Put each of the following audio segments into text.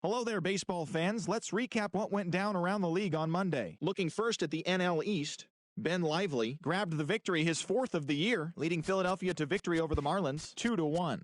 Hello there, baseball fans. Let's recap what went down around the league on Monday. Looking first at the NL East, Ben Lively grabbed the victory, his fourth of the year, leading Philadelphia to victory over the Marlins 2-1.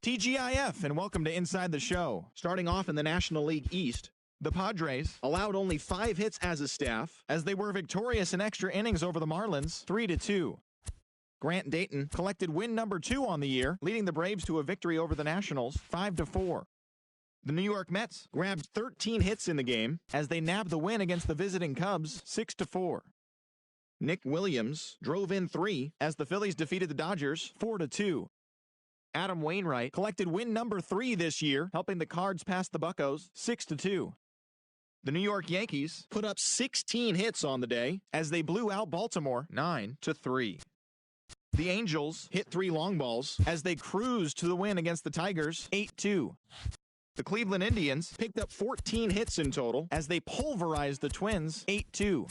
TGIF, and welcome to Inside the Show. Starting off in the National League East, the Padres allowed only 5 hits as a staff, as they were victorious in extra innings over the Marlins 3-2. Grant Dayton collected win number 2 on the year, leading the Braves to a victory over the Nationals 5-4. The New York Mets grabbed 13 hits in the game, as they nabbed the win against the visiting Cubs 6-4. Nick Williams drove in 3, as the Phillies defeated the Dodgers 4-2. Adam Wainwright collected win number 3 this year, helping the Cards pass the Buccos 6-2. The New York Yankees put up 16 hits on the day as they blew out Baltimore 9-3. The Angels hit 3 long balls as they cruised to the win against the Tigers 8-2. The Cleveland Indians picked up 14 hits in total as they pulverized the Twins 8-2.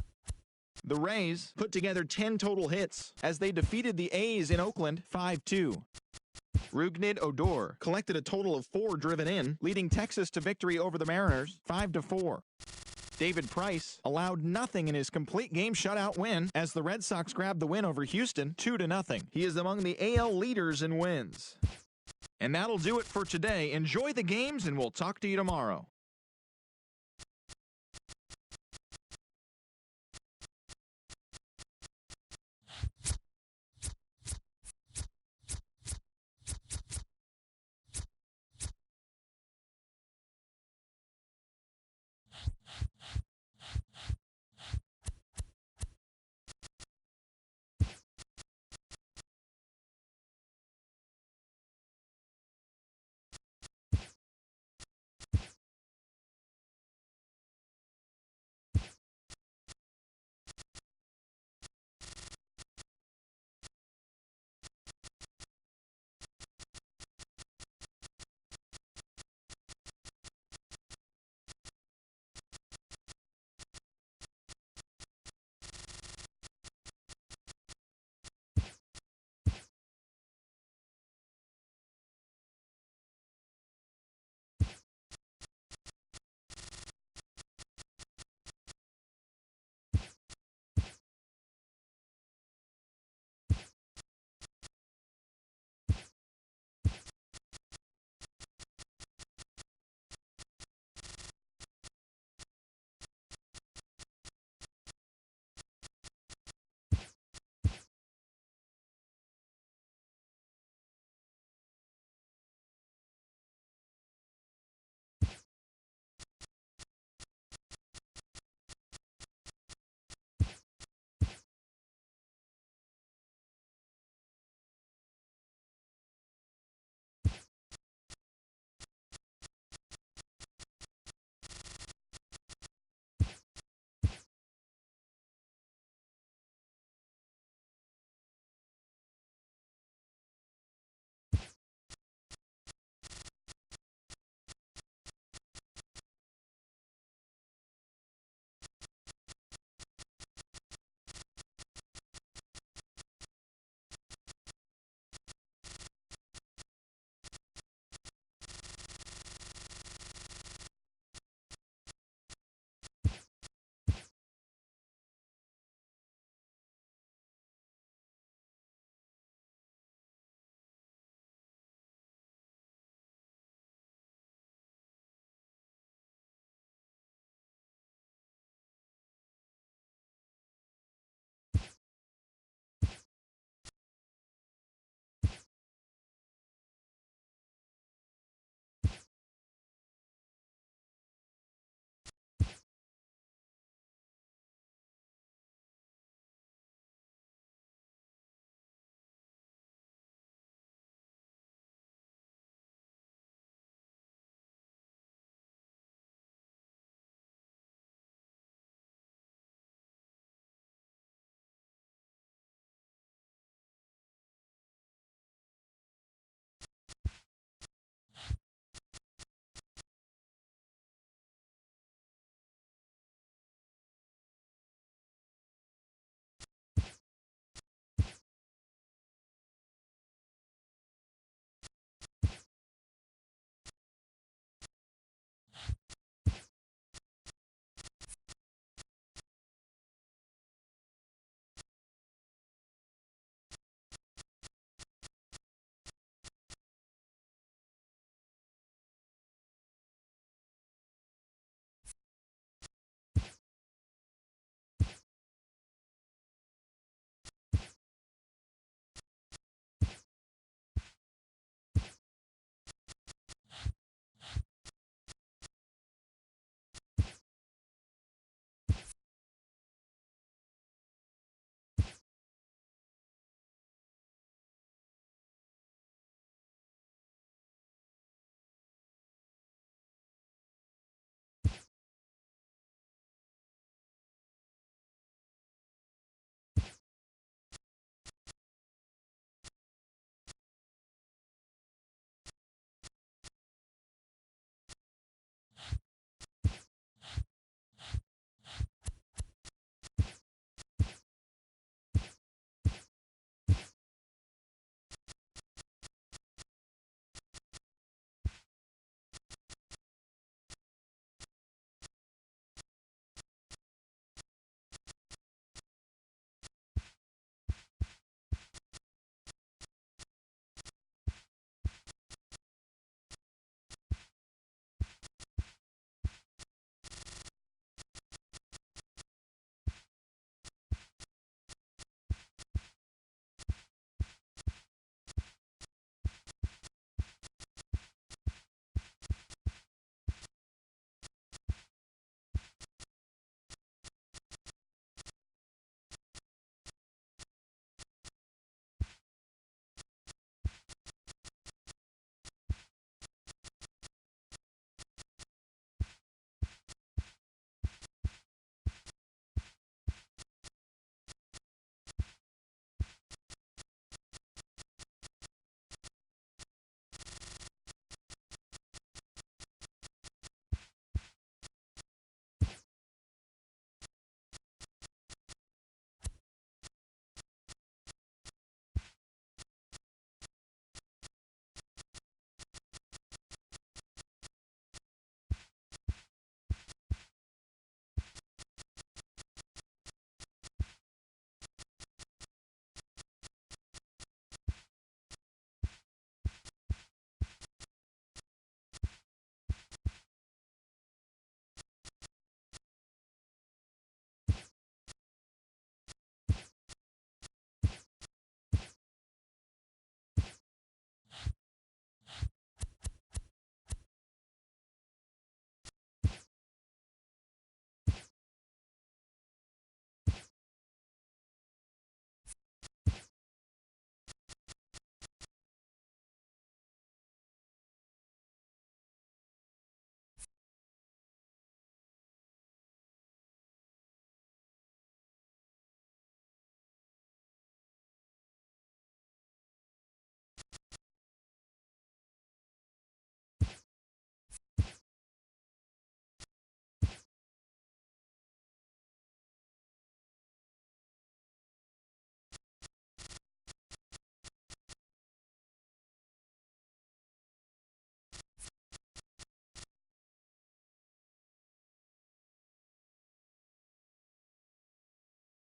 The Rays put together 10 total hits as they defeated the A's in Oakland 5-2. Rougned Odor collected a total of 4 driven in, leading Texas to victory over the Mariners 5-4. David Price allowed nothing in his complete game shutout win as the Red Sox grabbed the win over Houston 2-0. He is among the AL leaders in wins. And that'll do it for today. Enjoy the games, and we'll talk to you tomorrow.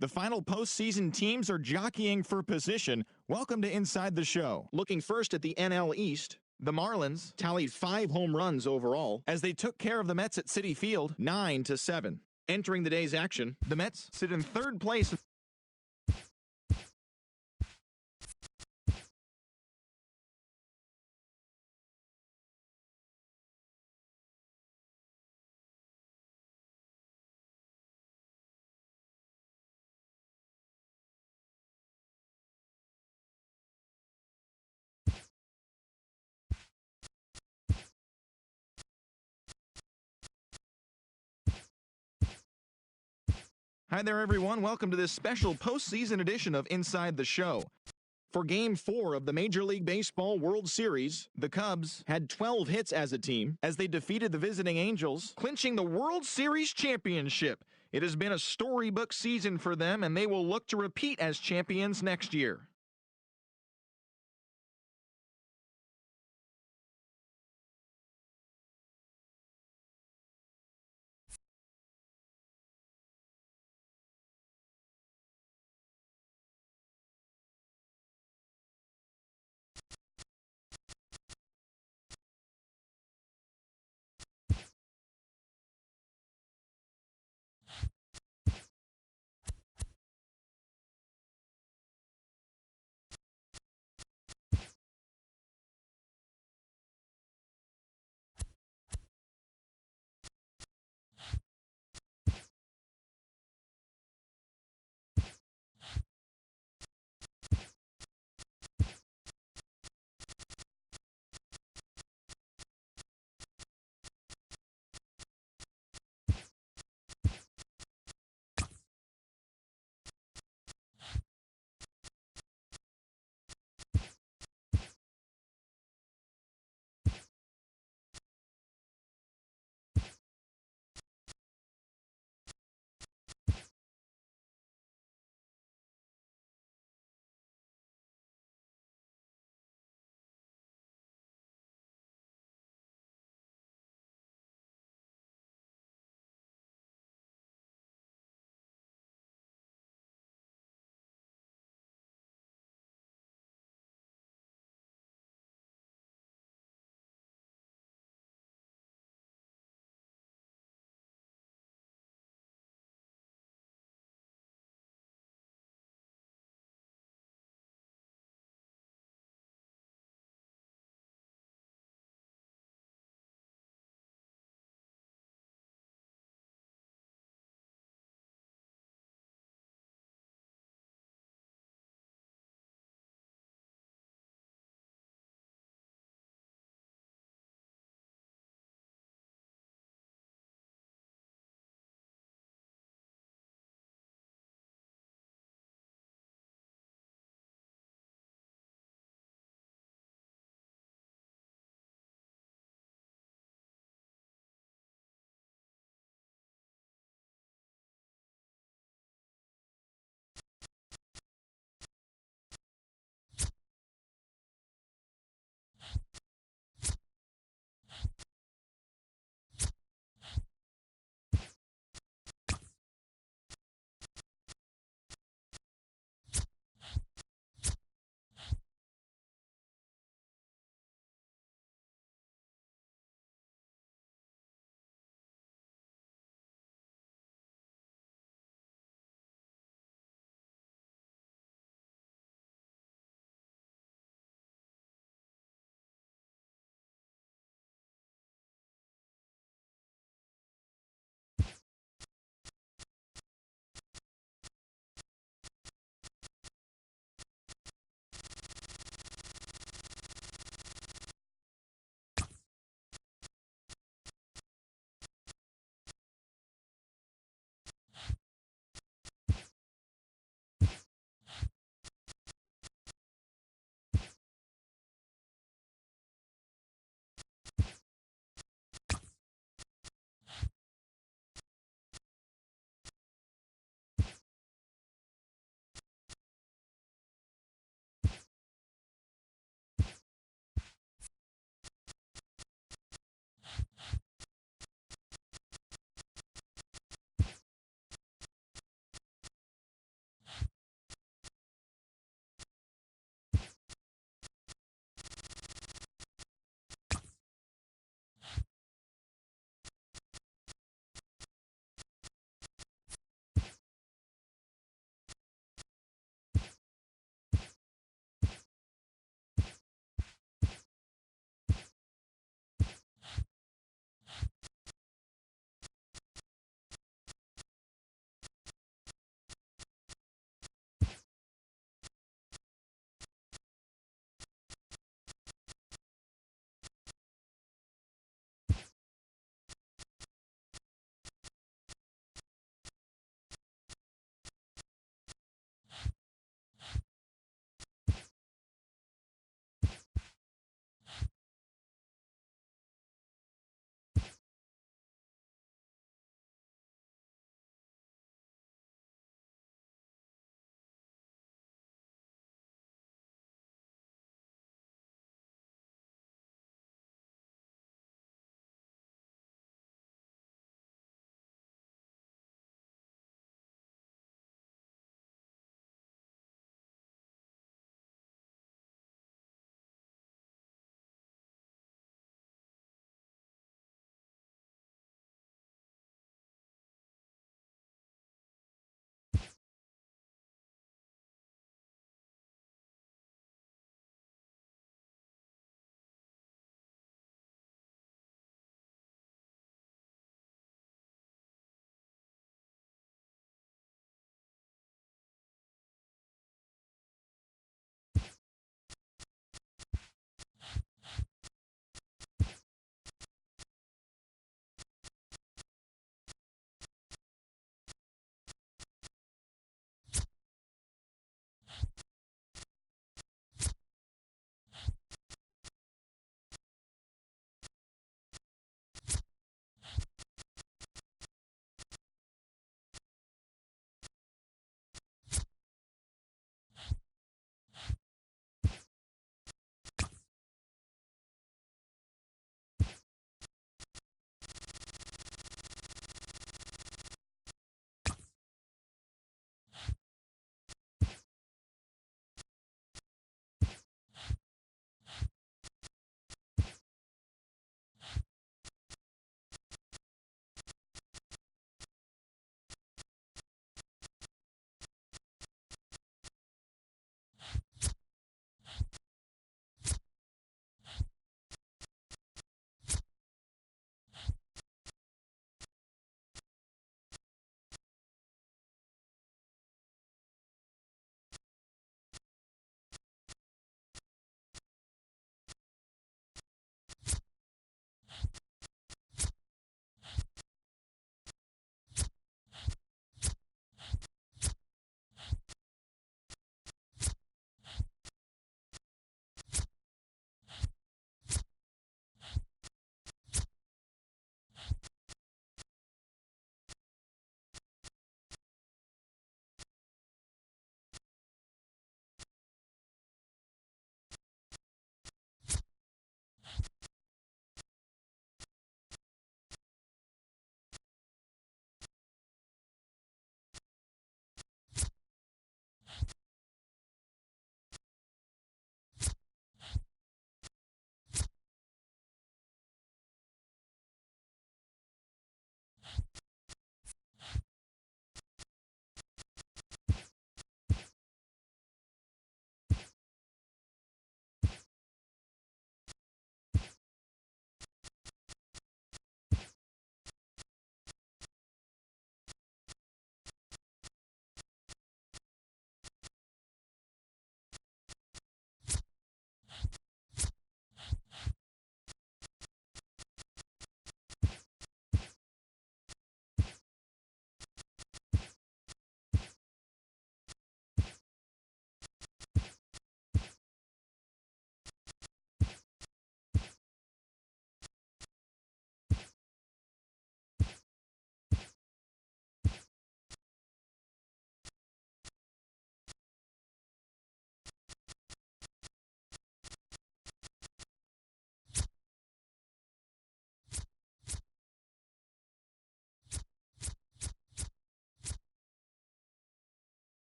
The final postseason teams are jockeying for position. Welcome to Inside the Show. Looking first at the NL East, the Marlins tallied 5 home runs overall as they took care of the Mets at Citi Field 9-7. Entering the day's action, the Mets sit in third place. Hi there, everyone. Welcome to this special postseason edition of Inside the Show. For Game 4 of the Major League Baseball World Series, the Cubs had 12 hits as a team as they defeated the visiting Angels, clinching the World Series championship. It has been a storybook season for them, and they will look to repeat as champions next year.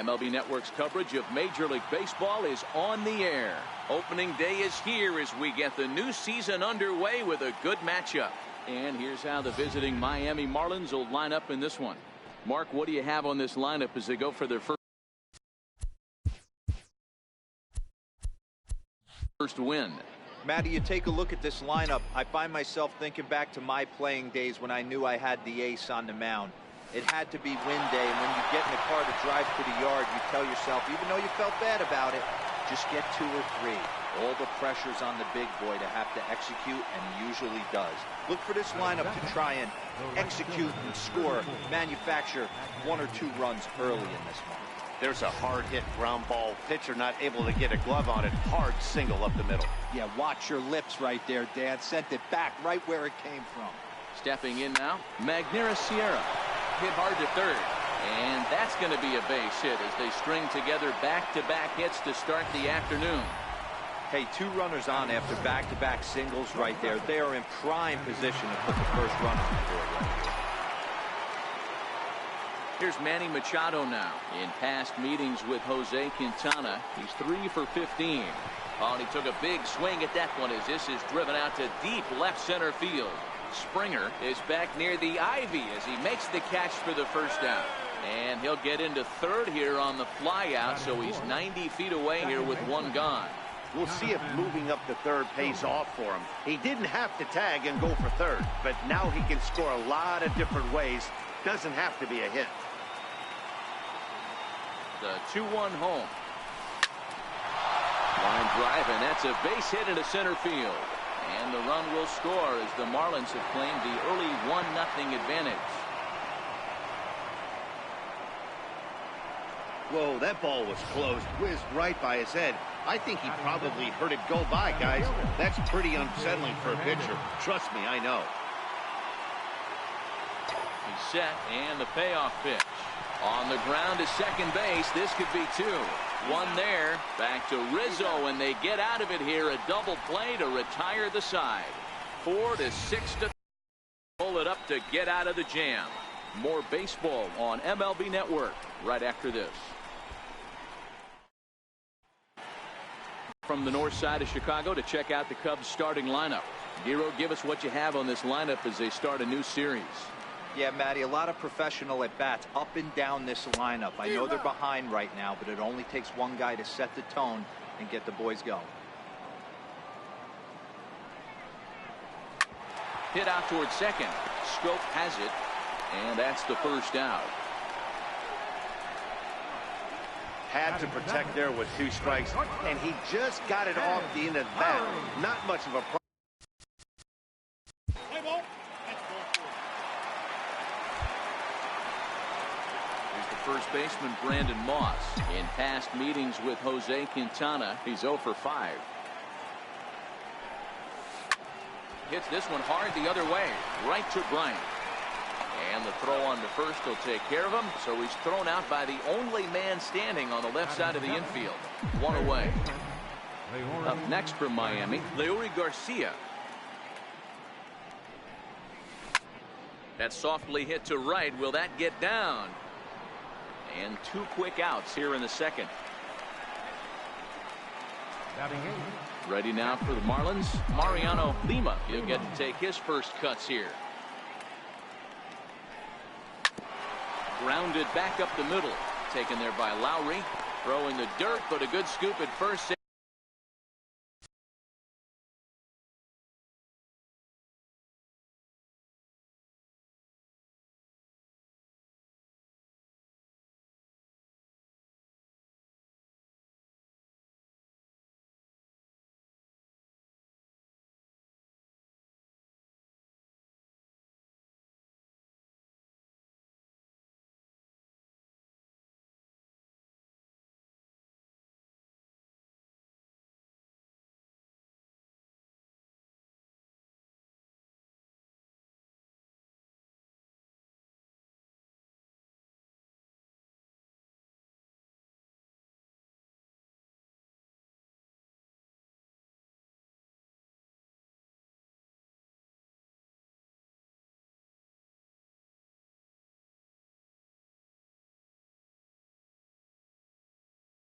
MLB Network's coverage of Major League Baseball is on the air. Opening day is here as we get the new season underway with a good matchup. And here's how the visiting Miami Marlins will line up in this one. Mark, what do you have on this lineup as they go for their first win? Matty, you take a look at this lineup. I find myself thinking back to my playing days when I knew I had the ace on the mound. It had to be win day, and when you get in the car to drive to the yard, you tell yourself, even though you felt bad about it, just get 2 or 3. All the pressure's on the big boy to have to execute, and he usually does. Look for this lineup to try and execute and score, manufacture 1 or 2 runs early in this one. There's a hard hit ground ball. Pitcher not able to get a glove on it. Hard single up the middle. Yeah, watch your lips right there, Dan. Sent it back right where it came from. Stepping in now, Magneuris Sierra. Hit hard to third. And that's going to be a base hit as they string together back-to-back hits to start the afternoon. Hey, 2 runners on after back-to-back singles right there. They are in prime position to put the first run on the board right here. Here's Manny Machado now. In past meetings with Jose Quintana, he's 3 for 15. Oh, and he took a big swing at that one as this is driven out to deep left center field. Springer is back near the ivy as he makes the catch for the first down. And he'll get into third here on the fly out, so he's 90 feet away here with 1 gone. We'll see if moving up to third pays off for him. He didn't have to tag and go for third, but now he can score a lot of different ways. Doesn't have to be a hit. The 2-1 home. Line drive, and that's a base hit into center field. And the run will score as the Marlins have claimed the early 1-0 advantage. Whoa, that ball was close. Whizzed right by his head. I think he probably heard it go by, guys. That's pretty unsettling for a pitcher. Trust me, I know. He's set, and the payoff pitch. On the ground to second base. This could be 2. 1 there. Back to Rizzo, and they get out of it here. A double play to retire the side. 4-6 to pull it up to get out of the jam. More baseball on MLB Network right after this. From the north side of Chicago to check out the Cubs starting lineup. Giro, give us what you have on this lineup as they start a new series. Yeah, Matty, a lot of professional at-bats up and down this lineup. I know they're behind right now, but it only takes 1 guy to set the tone and get the boys going. Hit out towards second. Scope has it, and that's the first out. Had to protect there with 2 strikes, and he just got it off the end of the bat. Not much of a problem. First baseman Brandon Moss. In past meetings with Jose Quintana, he's 0 for 5. Hits this one hard the other way, right to Bryant. And the throw on to first will take care of him, so he's thrown out by the only man standing on the left side of the infield. 1 away. Up next from Miami, Leury Garcia. That softly hit to right. Will that get down? And 2 quick outs here in the second. Ready now for the Marlins, Mariano Lima. He'll get to take his first cuts here. Grounded back up the middle. Taken there by Lowry. Throw in the dirt, but a good scoop at first.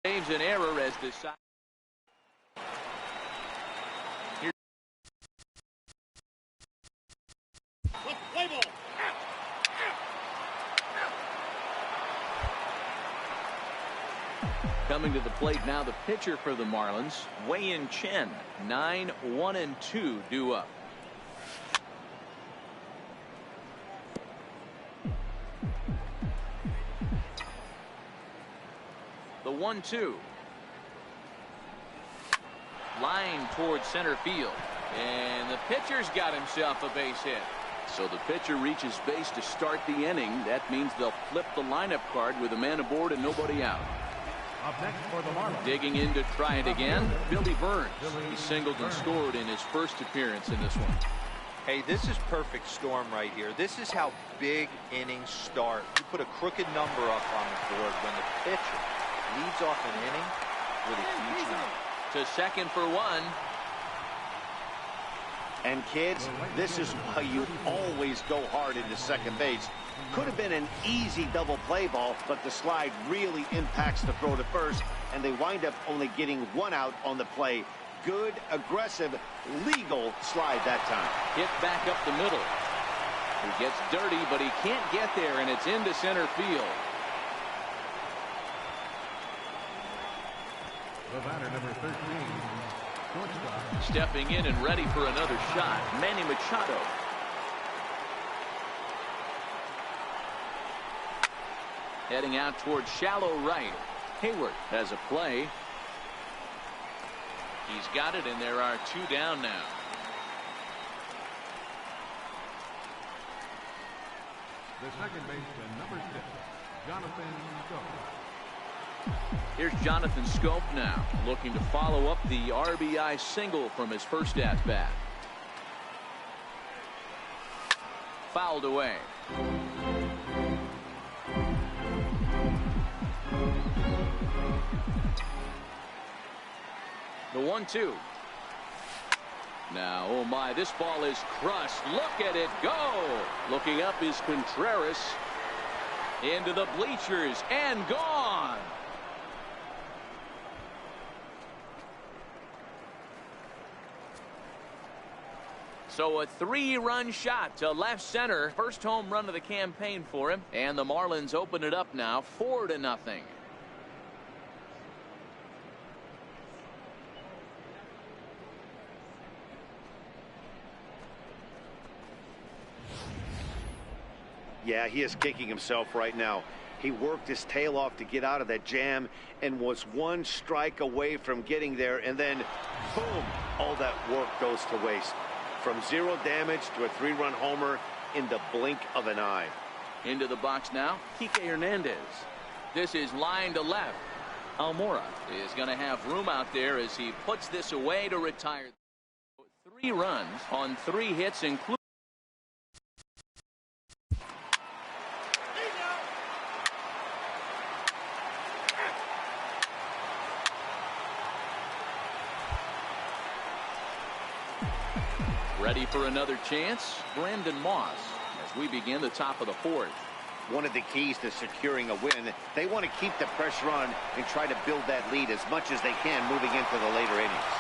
saves an error as the side. Coming to the plate now, the pitcher for the Marlins, Wei-Yin Chen, 9-1-2 due up. The 1-2. Line towards center field. And the pitcher's got himself a base hit. So the pitcher reaches base to start the inning. That means they'll flip the lineup card with a man aboard and nobody out. Up next for the Marlins. Digging in to try it again, Billy Burns. He singled and scored in his first appearance in this one. Hey, this is perfect storm right here. This is how big innings start. You put a crooked number up on the board when the pitcher leads off an inning with a huge number. To second for one. And kids, this is why you always go hard into second base. Could have been an easy double play ball, but the slide really impacts the throw to first, and they wind up only getting one out on the play. Good, aggressive, legal slide that time. Hit back up the middle. He gets dirty, but he can't get there, and it's into center field. The batter, number 13, shortstop. Stepping in and ready for another shot, Manny Machado. Heading out towards shallow right. Hayward has a play. He's got it, and there are two down now. The second baseman, number 6, Jonathan Schoop. Here's Jonathan Schoop now, looking to follow up the RBI single from his first at-bat. Fouled away. The 1-2. Now, oh my, this ball is crushed. Look at it go. Looking up is Contreras. Into the bleachers and gone. So a 3-run shot to left center. First home run of the campaign for him. And the Marlins open it up now 4-0. Yeah, he is kicking himself right now. He worked his tail off to get out of that jam and was one strike away from getting there, and then boom, all that work goes to waste. From 0 damage to a 3-run homer in the blink of an eye. Into the box now, Kike Hernandez. This is line to left. Almora is going to have room out there as he puts this away to retire. 3 runs on 3 hits, including ready for another chance, Brandon Moss, as we begin the top of the 4th. One of the keys to securing a win, they want to keep the pressure on and try to build that lead as much as they can moving into the later innings.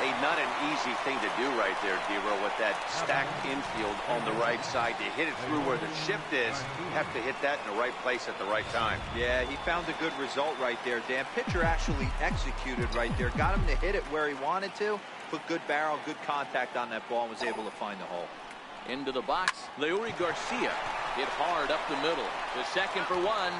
Hey, not an easy thing to do right there, D-Row, with that stacked infield on the right side. To hit it through where the shift is, you have to hit that in the right place at the right time. Yeah, he found a good result right there, Dan. Pitcher actually executed right there. Got him to hit it where he wanted to. Put good barrel, good contact on that ball, and was able to find the hole. Into the box, Leury Garcia hit hard up the middle. To second for one.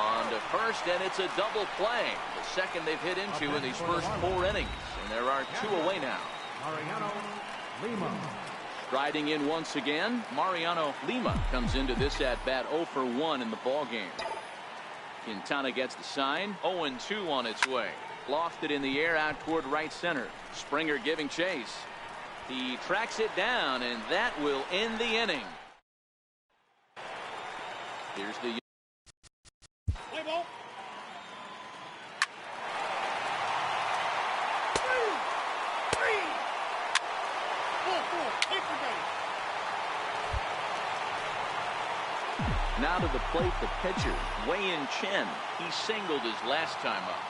On to first, and it's a double play. The second they've hit into in these first 4 innings. And there are 2 away now. Mariano Lima. Striding in once again, Mariano Lima comes into this at-bat 0 for 1 in the ballgame. Quintana gets the sign. 0-2 on its way. Lofted in the air out toward right center. Springer giving chase. He tracks it down, and that will end the inning. Here's the Play ball. Now to the plate, the pitcher, Wei-In Chen. He singled his last time up.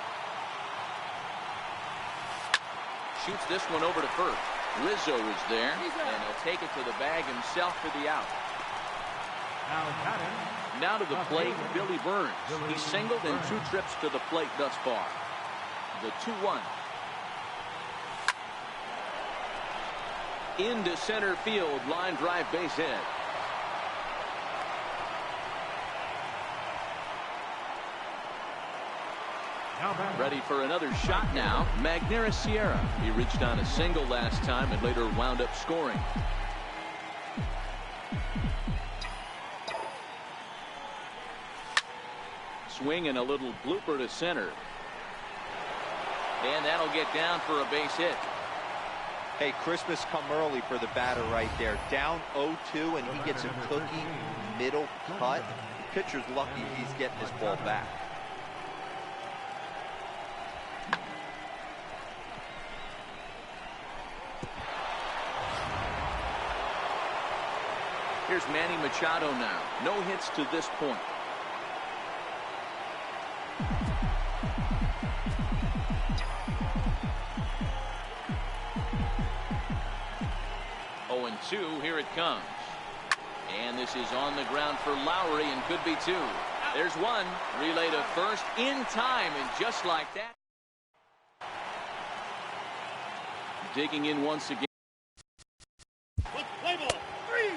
Shoots this one over to first. Rizzo is there, and he'll take it to the bag himself for the out. Now to the plate, Billy Burns. He singled in 2 trips to the plate thus far. The 2-1. Into center field, line drive, base hit. Ready for another shot now, Magneuris Sierra. He reached on a single last time and later wound up scoring. Swing and a little blooper to center. And that'll get down for a base hit. Hey, Christmas come early for the batter right there. Down 0-2, and he gets a cookie middle cut. The pitcher's lucky he's getting this ball back. Here's Manny Machado now. No hits to this point. Here it comes. And this is on the ground for Lowry and could be 2. There's one. Relay to first in time, and just like that. Digging in once again. Play ball. 3.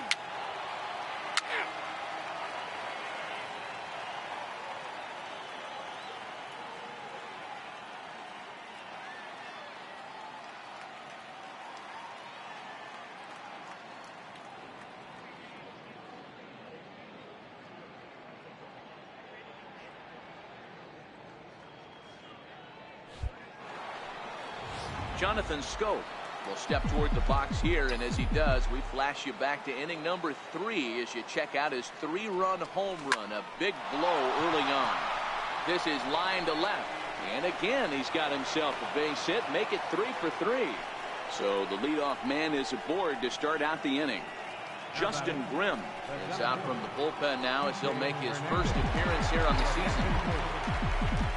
Jonathan Scope will step toward the box here, and as he does, we flash you back to inning number 3 as you check out his 3-run home run, a big blow early on. This is line to left, and again he's got himself a base hit, make it 3 for 3. So the leadoff man is aboard to start out the inning. Justin Grimm is out from the bullpen now as he'll make his first appearance here on the season.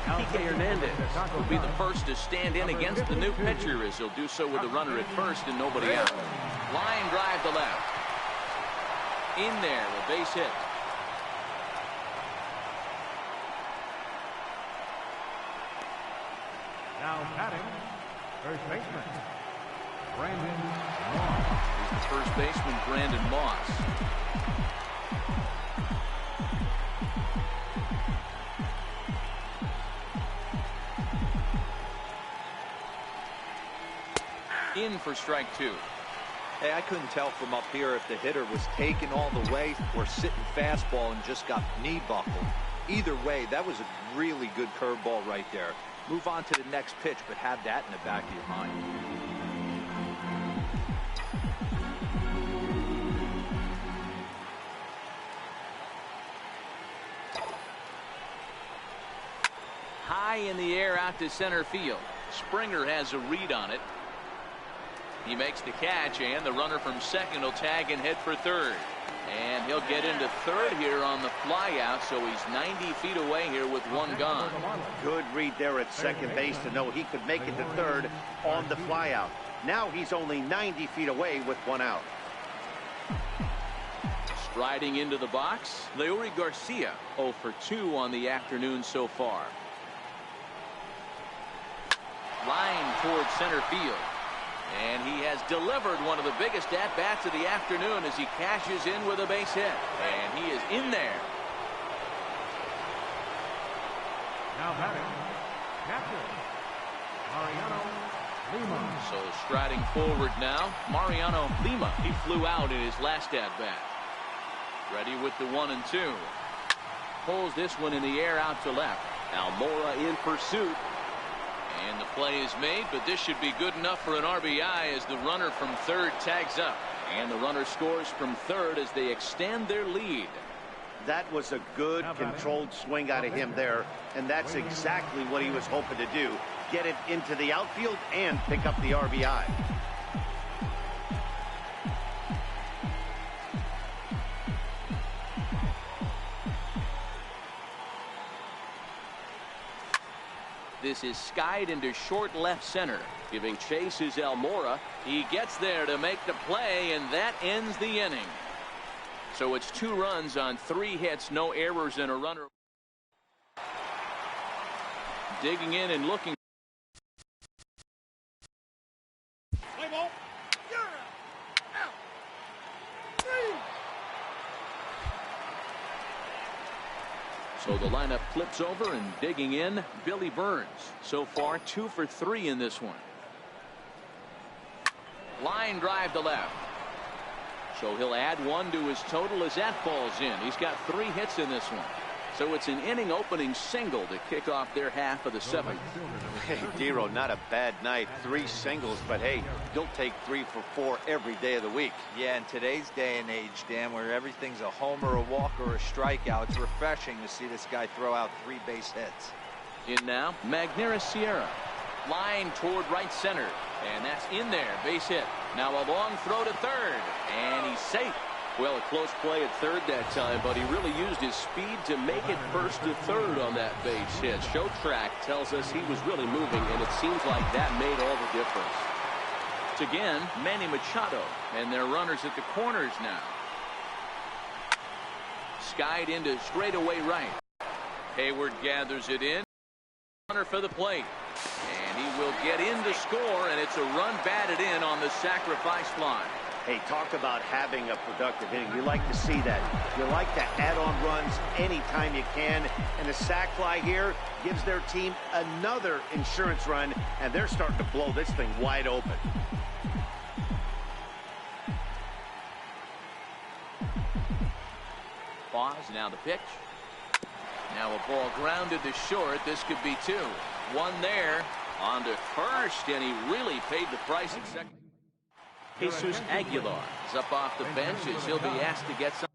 Kike Hernandez will be the first to stand in against the new pitcher as he'll do so with a runner at first and nobody out. Line drive to left. In there, a base hit. Now batting, first baseman, Brandon Moss. Here's the first baseman, Brandon Moss. In for strike 2. Hey, I couldn't tell from up here if the hitter was taken all the way or sitting fastball and just got knee buckled. Either way, that was a really good curveball right there. Move on to the next pitch, but have that in the back of your mind. High in the air out to center field. Springer has a read on it. He makes the catch, and the runner from second will tag and head for third. And he'll get into third here on the fly out, so he's 90 feet away here with one gone. Good read there at second base to know he could make it to third on the fly out. Now he's only 90 feet away with one out. Striding into the box, Leury Garcia, 0 for 2 on the afternoon so far. Line towards center field. And he has delivered one of the biggest at-bats of the afternoon as he cashes in with a base hit. And he is in there. Now batting, captain, Mariano Lima. So striding forward now, Mariano Lima. He flew out in his last at-bat. Ready with the 1 and 2. Pulls this one in the air out to left. Almora in pursuit. And the play is made, but this should be good enough for an RBI as the runner from third tags up. And the runner scores from third as they extend their lead. That was a good controlled swing out of him there, and that's exactly what he was hoping to do. Get it into the outfield and pick up the RBI. This is skied into short left center. Giving chase is Almora. He gets there to make the play, and that ends the inning. So it's 2 runs on 3 hits, no errors, and a runner. Digging in and looking. So the lineup flips over, and digging in, Billy Burns. So far 2 for 3 in this one. Line drive to left. So he'll add 1 to his total as that falls in. He's got 3 hits in this one. So it's an inning opening single to kick off their half of the 7th. Hey, Dero, not a bad night. 3 singles, but hey, you'll take 3 for 4 every day of the week. Yeah, in today's day and age, Dan, where everything's a homer, a walk, or a strikeout, it's refreshing to see this guy throw out 3 base hits. In now, Magneuris Sierra. Line toward right center. And that's in there. Base hit. Now a long throw to third. And he's safe. Well, a close play at third that time, but he really used his speed to make it first to third on that base hit. Show track tells us he was really moving, and it seems like that made all the difference. It's again Manny Machado, and their runners at the corners now. Skied into straightaway right. Hayward gathers it in. Runner for the plate. And he will get in to score, and it's a run batted in on the sacrifice fly. Hey, talk about having a productive inning. You like to see that. You like to add on runs anytime you can. And the sac fly here gives their team another insurance run, and they're starting to blow this thing wide open. Pause, now the pitch. Now a ball grounded to short. This could be 2. 1 there on to first, and he really paid the price at second. Jesus Aguilar is up off the bench as he'll be asked to get some.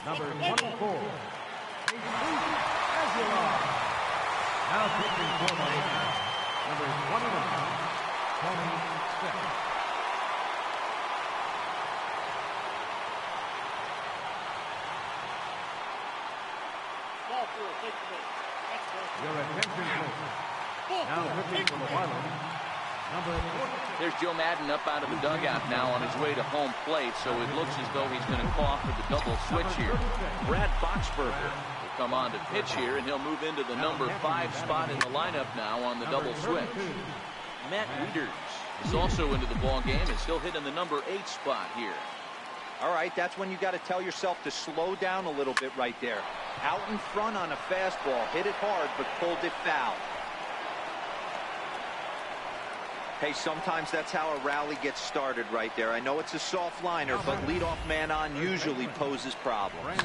Number 24, Jesus Aguilar. Now pitching for Miami, number 29, Tony Stepp. Your attention, please. Now pitching for the Marlins, number 40. There's Joe Madden up out of the dugout now on his way to home plate, so it looks as though he's going to call for the double switch here. Brad Boxberger will come on to pitch here, and he'll move into the number 5 spot in the lineup now on the double switch. Matt Wieters is also into the ball game and still hitting the number 8 spot here. All right, that's when you got to tell yourself to slow down a little bit right there. Out in front on a fastball, hit it hard, but pulled it foul. Hey, sometimes that's how a rally gets started right there. I know it's a soft liner, but leadoff man on usually poses problems.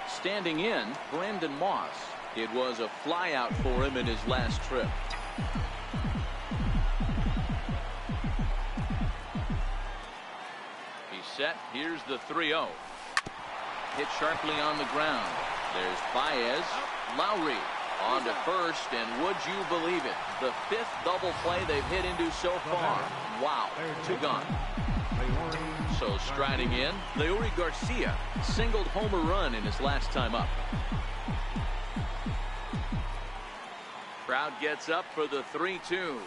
Standing in, Brandon Moss. It was a flyout for him in his last trip. Set. Here's the 3-0. Hit sharply on the ground. There's Baez. Lowry on to first, and would you believe it? The 5th double play they've hit into so far. Wow. 2 gone. So striding in, Leury Garcia singled homer run in his last time up. Crowd gets up for the 3-2.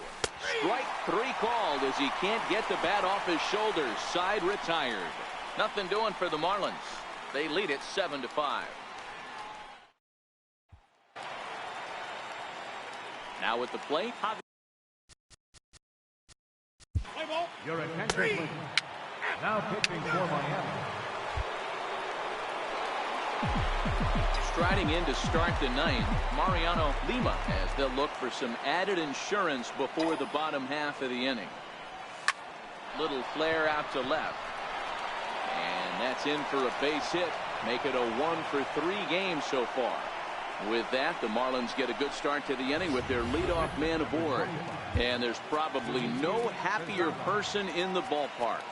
Strike 3 called as he can't get the bat off his shoulders. Side retired. Nothing doing for the Marlins. They lead it 7-5. Now at the plate, Your attention, please. Now pitching for Miami. Striding in to start the 9th, Mariano Lima, as they'll look for some added insurance before the bottom half of the inning. Little flare out to left. And that's in for a base hit. Make it a 1 for 3 game so far. With that, the Marlins get a good start to the inning with their leadoff man aboard. And there's probably no happier person in the ballpark.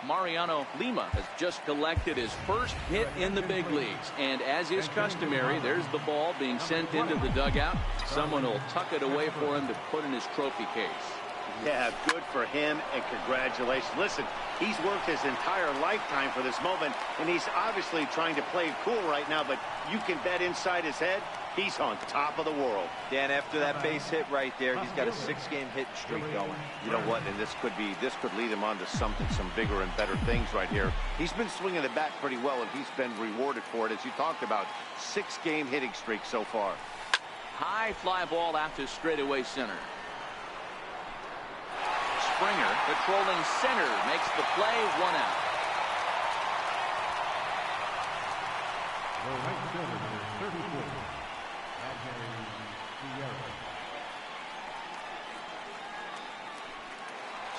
Mariano Lima has just collected his first hit in the big leagues. And as is customary, there's the ball being sent into the dugout. Someone will tuck it away for him to put in his trophy case. Yeah, good for him, and congratulations. Listen, he's worked his entire lifetime for this moment, and he's obviously trying to play it cool right now, but you can bet inside his head, he's on top of the world. Dan, after that base hit right there, he's got a 6-game hit streak going. You know what, and this could lead him on to some bigger and better things right here. He's been swinging the bat pretty well, and he's been rewarded for it, as you talked about. 6-game hitting streak so far. High fly ball out to straightaway center. Springer patrolling center makes the play, 1 out. The right fielder, number 34, Madden, Sierra.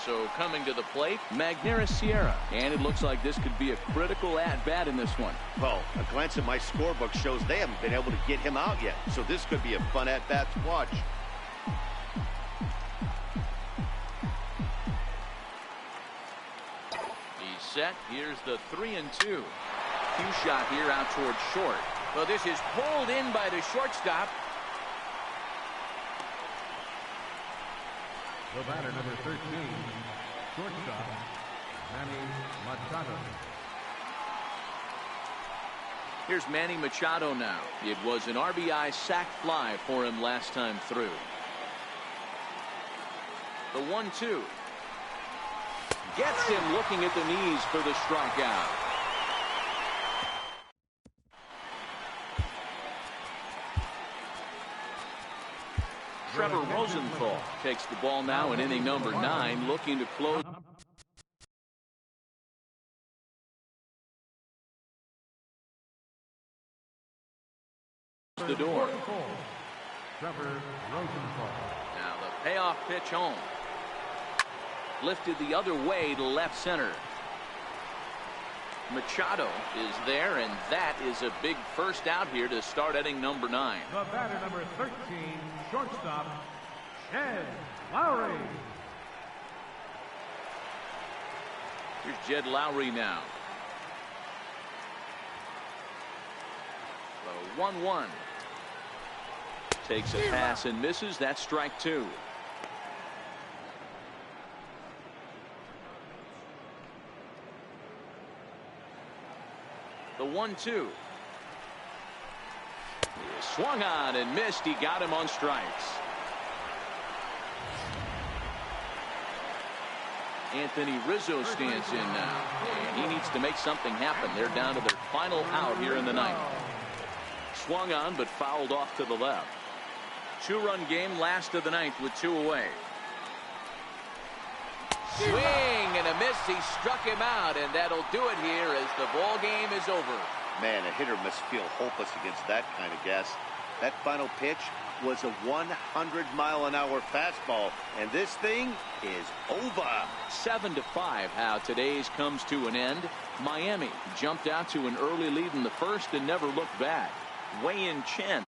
So coming to the plate, Magneuris Sierra, and it looks like this could be a critical at-bat in this one. Well, a glance at my scorebook shows they haven't been able to get him out yet, so this could be a fun at-bat to watch. Set. Here's the 3-2. Cue shot here out towards short. Well, this is pulled in by the shortstop. The batter, number 13, shortstop, Manny Machado. Here's Manny Machado now. It was an RBI sac fly for him last time through. The 1-2. Gets him looking at the knees for the strikeout. Trevor Rosenthal takes the ball now in inning number 9, looking to close the door. Trevor Rosenthal. Now the payoff pitch home. Lifted the other way to left center. Machado is there, and that is a big first out here to start inning number 9. The batter, number 13, shortstop, Jed Lowry. Here's Jed Lowry now. The 1-1. Takes a pass and misses. That's strike 2. The 1-2. He swung on and missed. He got him on strikes. Anthony Rizzo stands in now, and he needs to make something happen. They're down to their final out here in the ninth. Swung on but fouled off to the left. 2-run game, last of the ninth with 2 away. Swing and a miss. He struck him out, and that'll do it here as the ball game is over. Man, a hitter must feel hopeless against that kind of gas. That final pitch was a 100-mile-an-hour fastball, and this thing is over. 7-5, how today's comes to an end. Miami jumped out to an early lead in the first and never looked back. Wei-Yin Chen